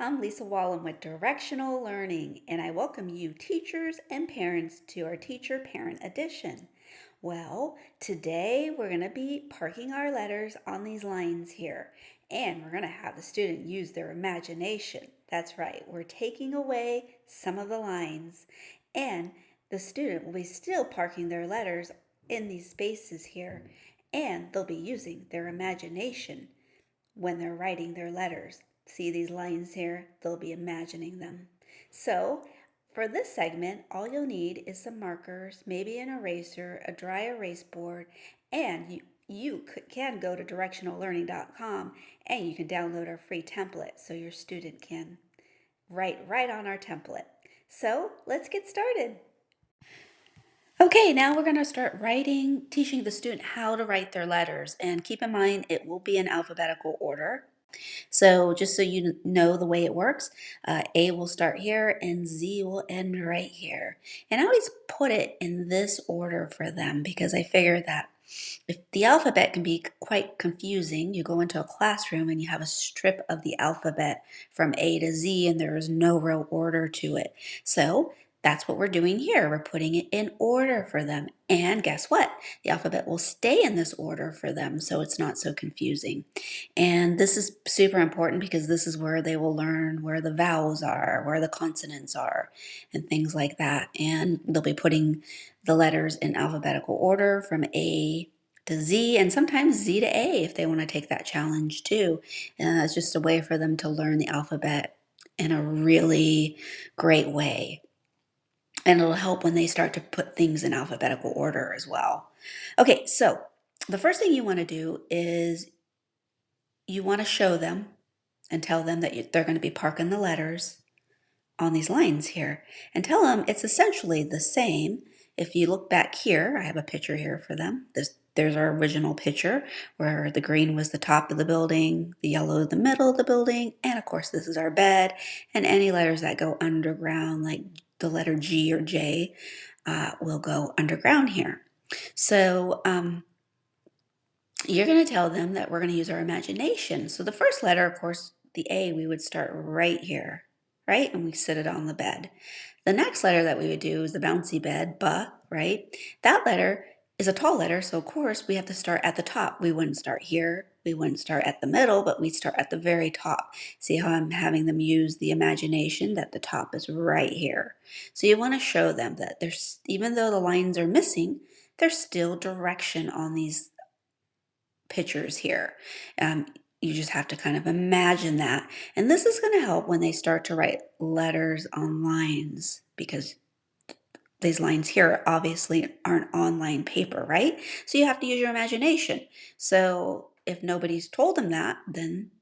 I'm Lisa Wallen with Directional Learning, and I welcome you, teachers and parents, to our Teacher Parent Edition. Well, today we're going to be parking our letters on these lines here, and we're going to have the student use their imagination. That's right, we're taking away some of the lines, and the student will be still parking their letters in these spaces here, and they'll be using their imagination when they're writing their letters. See these lines here? They'll be imagining them. So, for this segment, all you'll need is some markers, maybe an eraser, a dry erase board, and you can go to directionallearning.com and you can download our free template so your student can write right on our template. So, let's get started. Okay, now we're going to start teaching the student how to write their letters. And keep in mind, it will be in alphabetical order. So just so you know the way it works, A will start here and Z will end right here. And I always put it in this order for them because I figure that if the alphabet can be quite confusing, you go into a classroom and you have a strip of the alphabet from A to Z and there is no real order to it. So that's what we're doing here. We're putting it in order for them. And guess what? The alphabet will stay in this order for them so it's not so confusing. And this is super important because this is where they will learn where the vowels are, where the consonants are, and things like that. And they'll be putting the letters in alphabetical order from A to Z, and sometimes Z to A if they want to take that challenge too. It's just a way for them to learn the alphabet in a really great way. And it'll help when they start to put things in alphabetical order as well. Okay, so the first thing you want to do is you want to show them and tell them that they're going to be parking the letters on these lines here and tell them it's essentially the same. If you look back here, I have a picture here for them. There's our original picture where the green was the top of the building, the yellow the middle of the building, and of course this is our bed, and any letters that go underground like the letter G or J will go underground here. So you're going to tell them that we're going to use our imagination. So the first letter, of course, the A, we would start right here, right? And we sit it on the bed. The next letter that we would do is the bouncy bed, B, right? That letter is a tall letter, so of course we have to start at the top. We wouldn't start here, we wouldn't start at the middle, but we'd start at the very top. See how I'm having them use the imagination that the top is right here. So you want to show them that there's, even though the lines are missing, there's still direction on these pictures here. You just have to kind of imagine that. And this is going to help when they start to write letters on lines because these lines here obviously aren't on line paper, right? So you have to use your imagination. So if nobody's told them that, then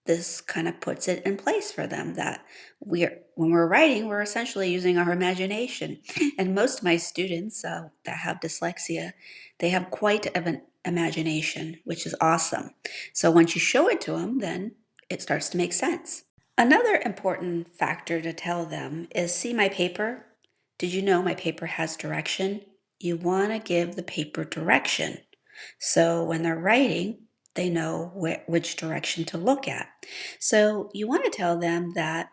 this kind of puts it in place for them that when we're writing, we're essentially using our imagination. And most of my students that have dyslexia, they have quite of an imagination, which is awesome. So once you show it to them, then it starts to make sense. Another important factor to tell them is, see my paper? Did you know my paper has direction? You want to give the paper direction. So when they're writing, they know which direction to look at. So you want to tell them that,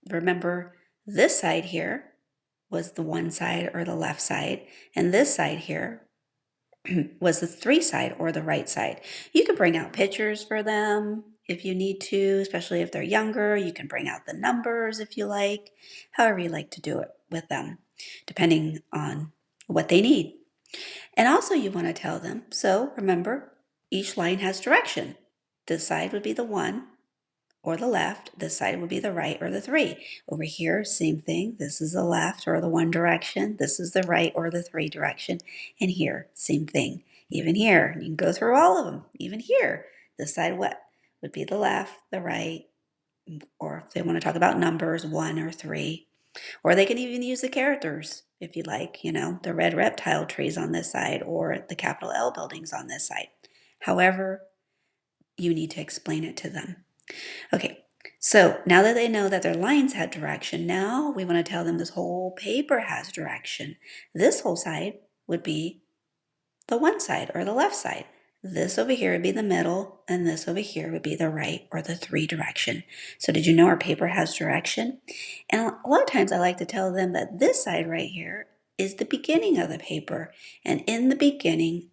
remember, this side here was the one side or the left side, and this side here was the three side or the right side. You can bring out pictures for them if you need to, especially if they're younger. You can bring out the numbers if you like, however you like to do it with them, depending on what they need. And also you want to tell them, so remember, each line has direction. This side would be the one or the left. This side would be the right or the three. Over here, same thing. This is the left or the one direction. This is the right or the three direction. And here, same thing. Even here, you can go through all of them. Even here, this side what would be the left, the right, or if they want to talk about numbers, 1 or 3. Or they can even use the characters if you like, the red reptile trees on this side or the capital L buildings on this side. However, you need to explain it to them. Okay, so now that they know that their lines had direction, now we want to tell them this whole paper has direction. This whole side would be the one side or the left side. this over here would be the middle, and this over here would be the right or the 3 direction. So did you know our paper has direction? And a lot of times I like to tell them that this side right here is the beginning of the paper. And in the beginning,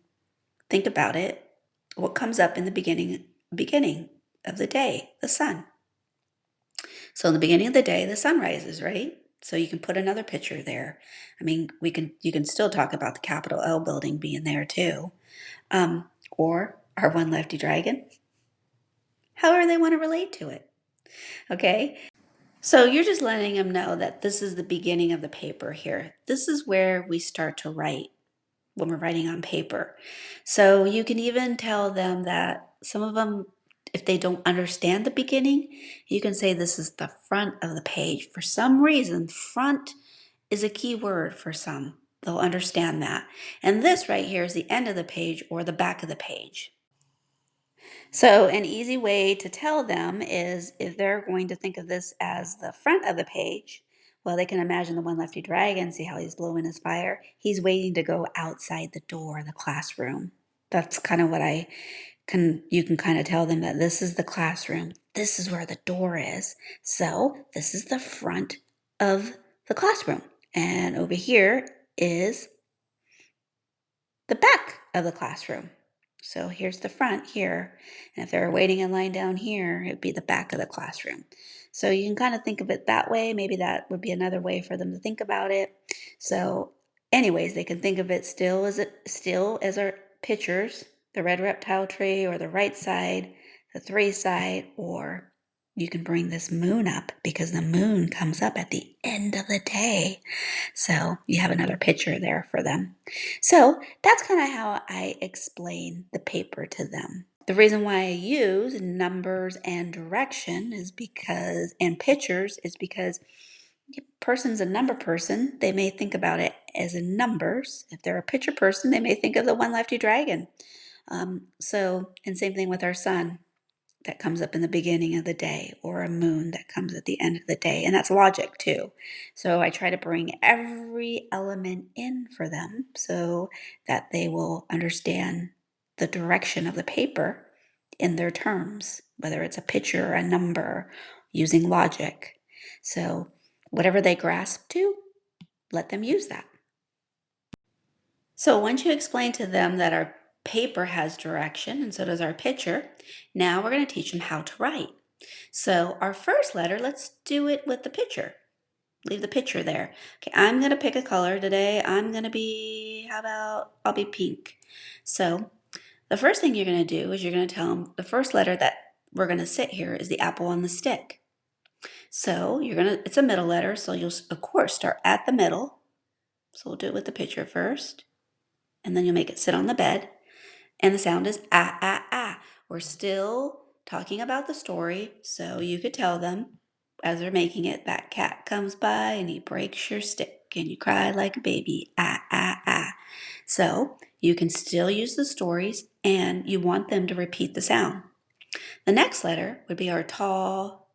think about it. What comes up in the beginning of the day? The sun. So in the beginning of the day, the sun rises, right? So you can put another picture there. I mean, you can still talk about the Capitol L building being there too. Or our one lefty dragon, however they want to relate to it. Okay? So you're just letting them know that this is the beginning of the paper here. This is where we start to write when we're writing on paper. So you can even tell them that some of them, if they don't understand the beginning, you can say this is the front of the page. For some reason, front is a key word for some. They'll understand that. And this right here is the end of the page or the back of the page. So an easy way to tell them is if they're going to think of this as the front of the page, well, they can imagine the one lefty dragon, see how he's blowing his fire. He's waiting to go outside the door of the classroom. That's kind of what you can kind of tell them that this is the classroom. This is where the door is. So this is the front of the classroom. And over here is the back of the classroom. So here's the front here. And if they were waiting in line down here, it'd be the back of the classroom. So you can kind of think of it that way. Maybe that would be another way for them to think about it. So anyways, they can think of it still as our pictures, the red reptile tree or the right side, the 3 side, or you can bring this moon up because the moon comes up at the end of the day. So you have another picture there for them. So that's kind of how I explain the paper to them. The reason why I use numbers and direction and pictures is because a person's a number person. They may think about it as in numbers. If they're a picture person, they may think of the one lefty dragon. And same thing with our sun that comes up in the beginning of the day, or a moon that comes at the end of the day. And that's logic too. So I try to bring every element in for them so that they will understand the direction of the paper in their terms, whether it's a picture or a number, using logic. So whatever they grasp to, let them use that. So once you explain to them that our paper has direction and so does our picture, now we're going to teach them how to write. So our first letter, let's do it with the picture. Leave the picture there. Okay, I'm going to pick a color today. I'll be pink. So the first thing you're going to do is you're going to tell them the first letter that we're going to sit here is the apple on the stick. So it's a middle letter, so you'll of course start at the middle. So we'll do it with the picture first. And then you'll make it sit on the bed. And the sound is ah, ah, ah. We're still talking about the story, so you could tell them as they're making it, that cat comes by and he breaks your stick and you cry like a baby, ah, ah, ah. So you can still use the stories and you want them to repeat the sound. The next letter would be our tall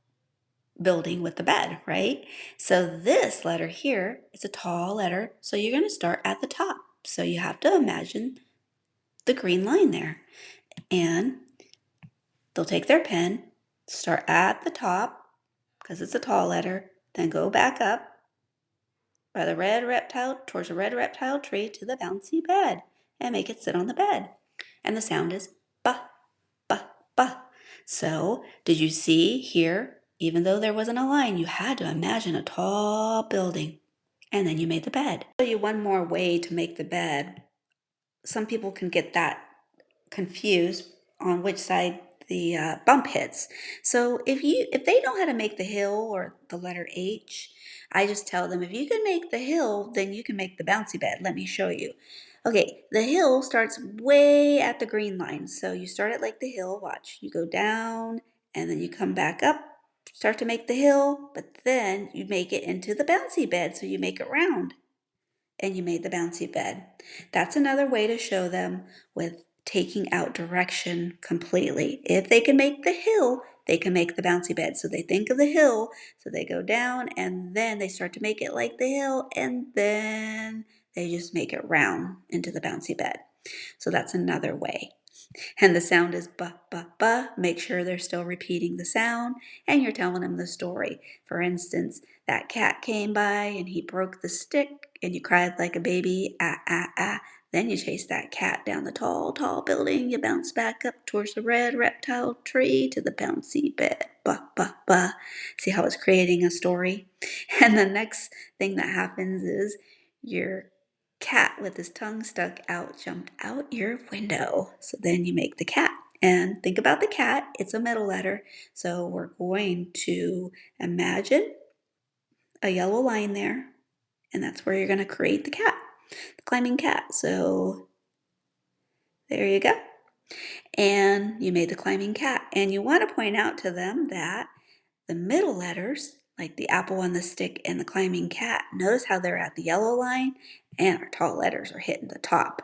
building with the bed, right? So this letter here is a tall letter, so you're going to start at the top. So you have to imagine the green line there. And they'll take their pen, start at the top, because it's a tall letter, then go back up by towards the red reptile tree to the bouncy bed, and make it sit on the bed. And the sound is ba, ba, ba. So, did you see here, even though there wasn't a line, you had to imagine a tall building, and then you made the bed. I'll show you one more way to make the bed. Some people can get that confused on which side the bump hits. So if they know how to make the hill or the letter H, I just tell them if you can make the hill, then you can make the bouncy bed. Let me show you. Okay, the hill starts way at the green line. So you start it like the hill. Watch, you go down and then you come back up, start to make the hill, but then you make it into the bouncy bed. So you make it round and you made the bouncy bed. That's another way to show them with taking out direction completely. If they can make the hill, they can make the bouncy bed. So they think of the hill, so they go down and then they start to make it like the hill and then they just make it round into the bouncy bed. So that's another way. And the sound is ba, ba, ba. Make sure they're still repeating the sound and you're telling them the story. For instance, that cat came by and he broke the stick and you cried like a baby, ah, ah, ah. Then you chase that cat down the tall, tall building. You bounce back up towards the red reptile tree to the bouncy bed. Ba, ba, ba. See how it's creating a story? And the next thing that happens is your cat with his tongue stuck out jumped out your window. So then you make the cat. And think about the cat, it's a middle letter. So we're going to imagine a yellow line there, and that's where you're going to create the cat, the climbing cat. So there you go. And you made the climbing cat. And you want to point out to them that the middle letters, like the apple on the stick and the climbing cat, notice how they're at the yellow line and our tall letters are hitting the top,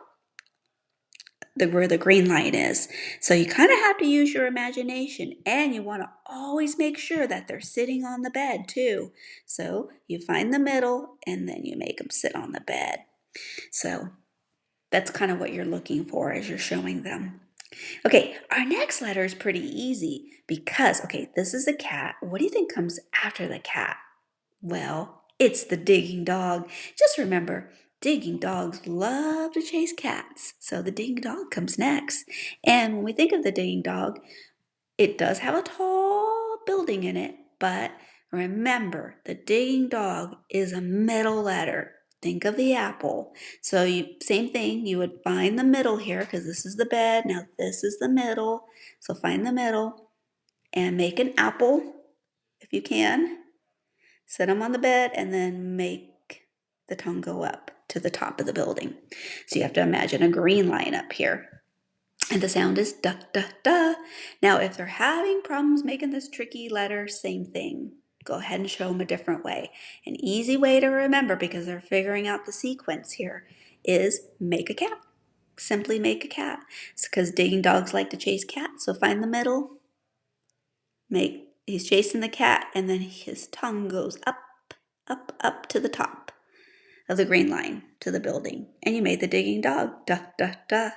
where the green line is. So you kind of have to use your imagination, and you want to always make sure that they're sitting on the bed too. So you find the middle and then you make them sit on the bed. So that's kind of what you're looking for as you're showing them. Okay, our next letter is pretty easy because, okay, this is a cat. What do you think comes after the cat? Well, it's the digging dog. Just remember, digging dogs love to chase cats. So the digging dog comes next. And when we think of the digging dog, it does have a tall building in it, but remember, the digging dog is a middle letter. Think of the apple. So same thing, you would find the middle here because this is the bed. Now this is the middle. So find the middle and make an apple if you can. Set them on the bed and then make the tongue go up to the top of the building. So you have to imagine a green line up here. And the sound is da, da, da. Now, if they're having problems making this tricky letter, same thing. Go ahead and show them a different way. An easy way to remember, because they're figuring out the sequence here, is make a cat. Simply make a cat. It's because digging dogs like to chase cats. So find the middle. He's chasing the cat, and then his tongue goes up, up, up to the top of the green line to the building. And you made the digging dog. Da, da, da.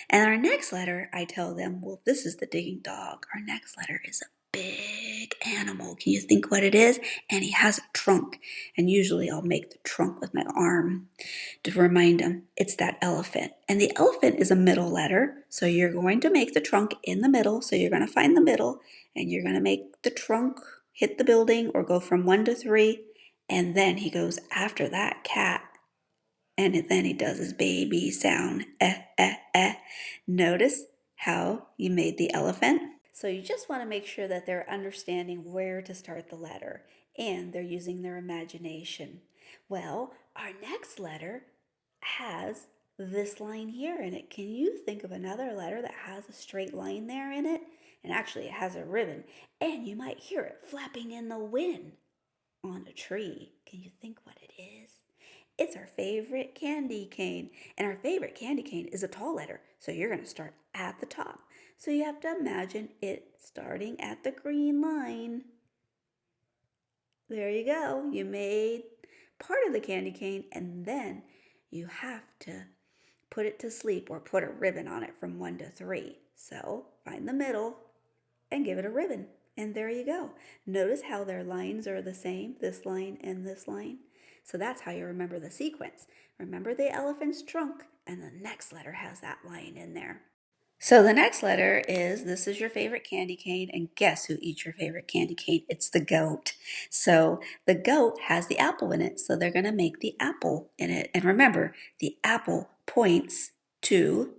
And our next letter, I tell them, well, this is the digging dog. Our next letter is a big animal. Can you think what it is? And he has a trunk. And usually I'll make the trunk with my arm to remind them it's that elephant. And the elephant is a middle letter. So you're going to make the trunk in the middle. So you're going to find the middle and you're going to make the trunk hit the building or go from 1 to 3. And then he goes after that cat. And then he does his baby sound, eh, eh, eh. Notice how you made the elephant? So you just want to make sure that they're understanding where to start the letter and they're using their imagination. Well, our next letter has this line here in it. Can you think of another letter that has a straight line there in it? And actually it has a ribbon. And you might hear it flapping in the wind on a tree. Can you think what it is? It's our favorite candy cane. And our favorite candy cane is a tall letter. So you're going to start at the top. So you have to imagine it starting at the green line. There you go. You made part of the candy cane, and then you have to put it to sleep or put a ribbon on it from 1 to 3. So find the middle and give it a ribbon. And there you go. Notice how their lines are the same, this line and this line. So that's how you remember the sequence. Remember the elephant's trunk, and the next letter has that line in there. So the next letter is, this is your favorite candy cane, and guess who eats your favorite candy cane? It's the goat. So the goat has the apple in it, so they're going to make the apple in it. And remember, the apple points to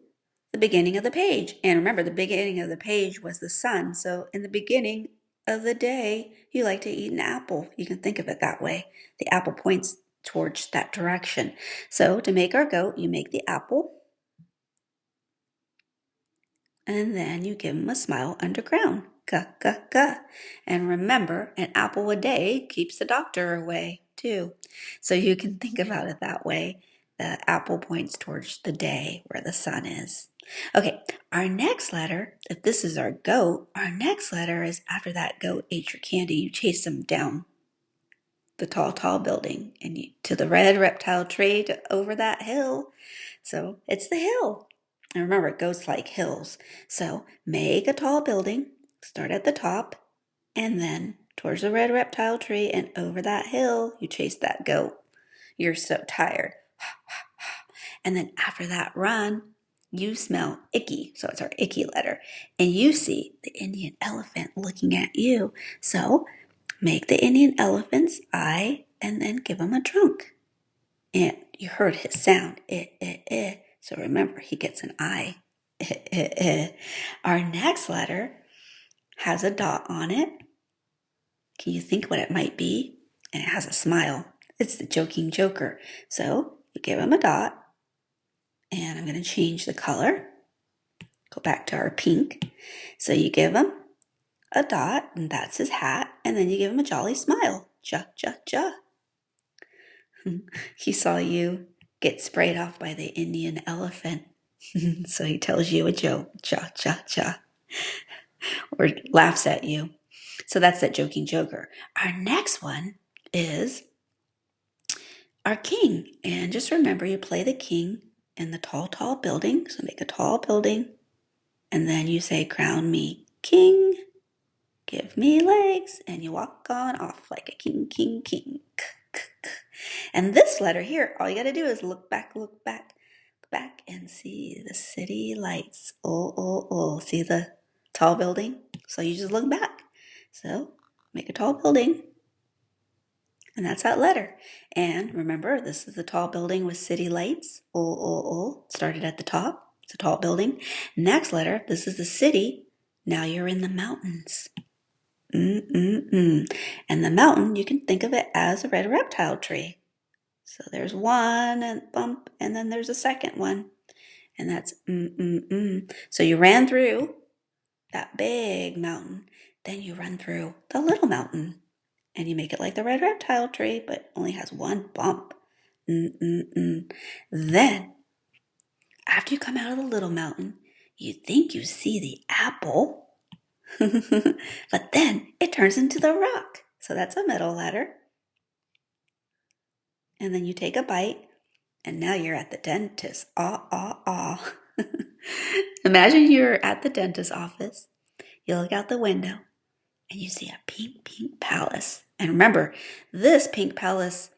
the beginning of the page. And remember, the beginning of the page was the sun. So in the beginning of the day, you like to eat an apple. You can think of it that way. The apple points towards that direction. So to make our goat, you make the apple. And then you give him a smile underground. Ka, ka, ka. And remember, an apple a day keeps the doctor away, too. So you can think about it that way. The apple points towards the day where the sun is. Okay, our next letter, if this is our goat, our next letter is after that goat ate your candy, you chase him down the tall, tall building and to the red reptile tree to over that hill. So it's the hill. And remember, it goes like hills. So make a tall building, start at the top, and then towards the red reptile tree and over that hill, you chase that goat. You're so tired. And then after that run, you smell icky. So it's our icky letter. And you see the Indian elephant looking at you. So make the Indian elephant's eye and then give him a trunk. And you heard his sound. So remember, he gets an I. Our next letter has a dot on it. Can you think what it might be? And it has a smile. It's the joking joker. So you give him a dot. And I'm going to change the color. Go back to our pink. So you give him a dot, and that's his hat. And then you give him a jolly smile. Ja, ja, ja. He saw you get sprayed off by the Indian elephant. So he tells you a joke, cha, cha, cha, or laughs at you. So that's that joking joker. Our next one is our king. And just remember, you play the king in the tall, tall building. So make a tall building. And then you say, crown me king, give me legs. And you walk on off like a king, king, king. And this letter here, all you got to do is look back, and see the city lights. Oh. See the tall building? So you just look back. So make a tall building. And that's that letter. And remember, this is the tall building with city lights. Oh. Started at the top. It's a tall building. Next letter, this is the city. Now you're in the mountains. And the mountain, you can think of it as a red reptile tree. So there's one and bump, and then there's a second one. And that's So you ran through that big mountain. Then you run through the little mountain. And you make it like the red reptile tree, but only has one bump. Then, after you come out of the little mountain, you think you see the apple. But then it turns into the rock. So that's a middle letter. And then you take a bite, and now you're at the dentist. Imagine you're at the dentist's office. You look out the window, and you see a pink, pink palace. And remember, this pink palace,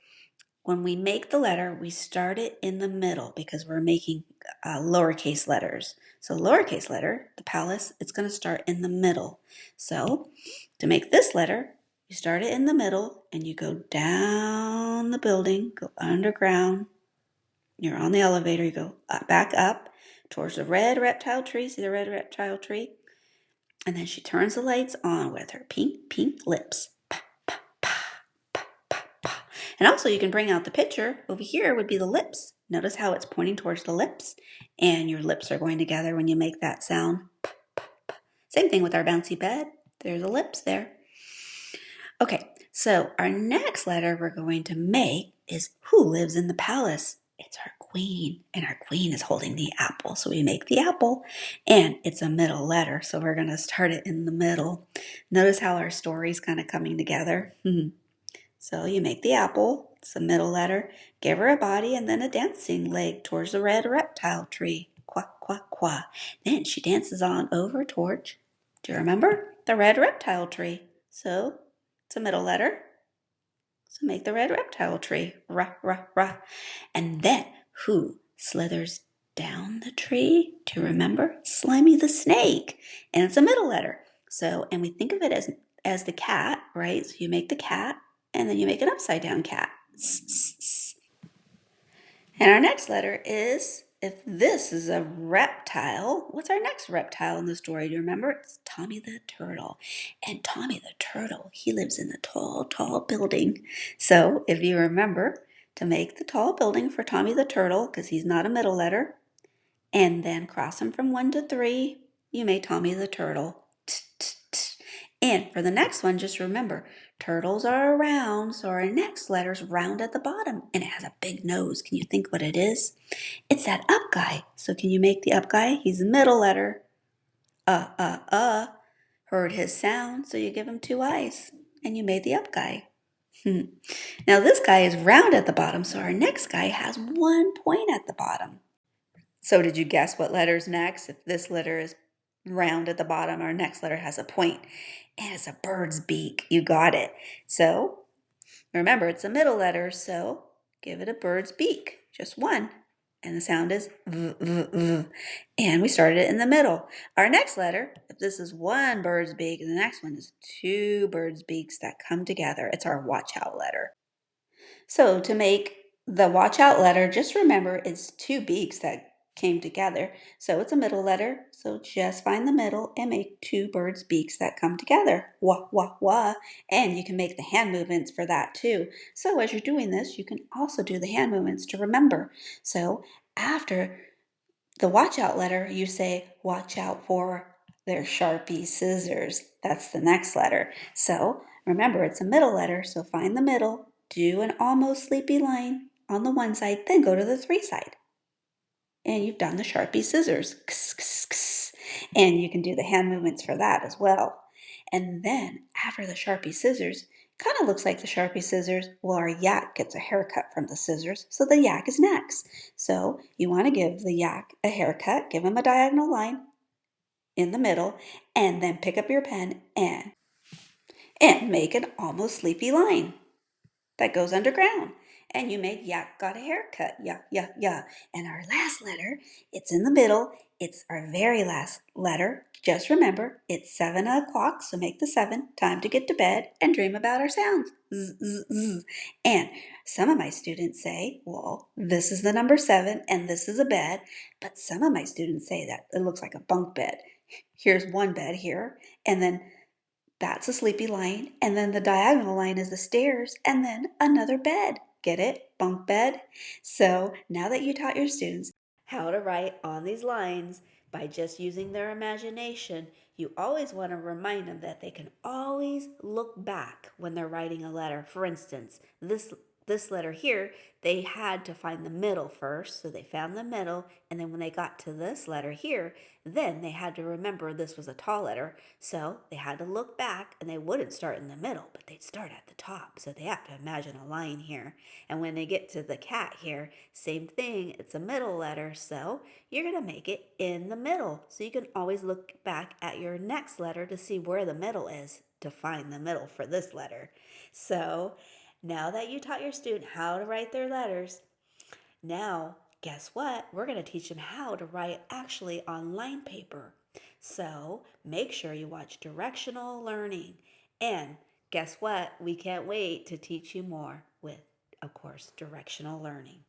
when we make the letter, we start it in the middle because we're making lowercase letters. So lowercase letter, the palace, it's going to start in the middle. So to make this letter, you start it in the middle and you go down the building, go underground. You're on the elevator, you go back up towards the red reptile tree. See the red reptile tree? And then she turns the lights on with her pink, pink lips. And also you can bring out the picture. Over here would be the lips. Notice how it's pointing towards the lips. And your lips are going together when you make that sound. Same thing with our bouncy bed. There's the lips there. Okay, so our next letter we're going to make is who lives in the palace? It's our queen. And our queen is holding the apple. So we make the apple. And it's a middle letter. So we're going to start it in the middle. Notice how our story's kind of coming together. So you make the apple, it's the middle letter, give her a body and then a dancing leg towards the red reptile tree. Quack, quack, quack. Then she dances on over towards, do you remember? The red reptile tree. So it's a middle letter. So make the red reptile tree. Rah, rah, rah. And then who slithers down the tree? Do you remember? Slimy the snake. And it's a middle letter. So, and we think of it as the cat, right? So you make the cat. And then you make an upside down cat. And our next letter is, if this is a reptile, what's our next reptile in the story? Do you remember? It's Tommy the Turtle. And Tommy the Turtle, he lives in the tall, tall building. So if you remember to make the tall building for Tommy the Turtle, because he's not a middle letter, and then cross him from 1 to 3, you made Tommy the Turtle. And for the next one, just remember, turtles are round, so our next letter's round at the bottom, and it has a big nose. Can you think what it is? It's that up guy. So can you make the up guy? He's the middle letter. Heard his sound, so you give him 2 eyes, and you made the up guy. Now this guy is round at the bottom, so our next guy has 1 point at the bottom. So did you guess what letter's next? If this letter is round at the bottom, our next letter has a point, and it's a bird's beak. You got it. So remember, it's a middle letter, so give it a bird's beak, just one. And the sound is v, v, v. And we started it in the middle. Our next letter, if this is one bird's beak, and the next one is two bird's beaks that come together, it's our watch out letter. So to make the watch out letter, just remember it's two beaks that came together. So it's a middle letter. So just find the middle and make two birds' beaks that come together. Wah, wah, wah. And you can make the hand movements for that too. So as you're doing this, you can also do the hand movements to remember. So after the watch out letter, you say, watch out for their Sharpie scissors. That's the next letter. So remember, it's a middle letter, so find the middle, do an almost sleepy line on the one side, then go to the three side. And you've done the Sharpie scissors. Kss, kss, kss. And you can do the hand movements for that as well. And then after the Sharpie scissors, kind of looks like the Sharpie scissors. Well, our yak gets a haircut from the scissors, so the yak is next. So you want to give the yak a haircut, give him a diagonal line in the middle, and then pick up your pen and make an almost sleepy line that goes underground. And you made yak got a haircut. Yeah, yeah, yeah. And our last letter, it's in the middle. It's our very last letter. Just remember, it's 7 o'clock, so make the 7. Time to get to bed and dream about our sounds. Z, z, z. And some of my students say, well, this is the number 7 and this is a bed. But some of my students say that it looks like a bunk bed. Here's one bed here, and then that's a sleepy line, and then the diagonal line is the stairs, and then another bed. Get it? Bunk bed. So now that you taught your students how to write on these lines by just using their imagination, you always want to remind them that they can always look back when they're writing a letter. For instance, this letter here, they had to find the middle first, so they found the middle, and then when they got to this letter here, then they had to remember this was a tall letter, so they had to look back, and they wouldn't start in the middle, but they'd start at the top, so they have to imagine a line here. And when they get to the cat here, same thing, it's a middle letter, so you're going to make it in the middle, so you can always look back at your next letter to see where the middle is, to find the middle for this letter. So now that you taught your student how to write their letters, now guess what? We're going to teach them how to write actually on line paper. So make sure you watch Directional Learning. And guess what? We can't wait to teach you more with, of course, Directional Learning.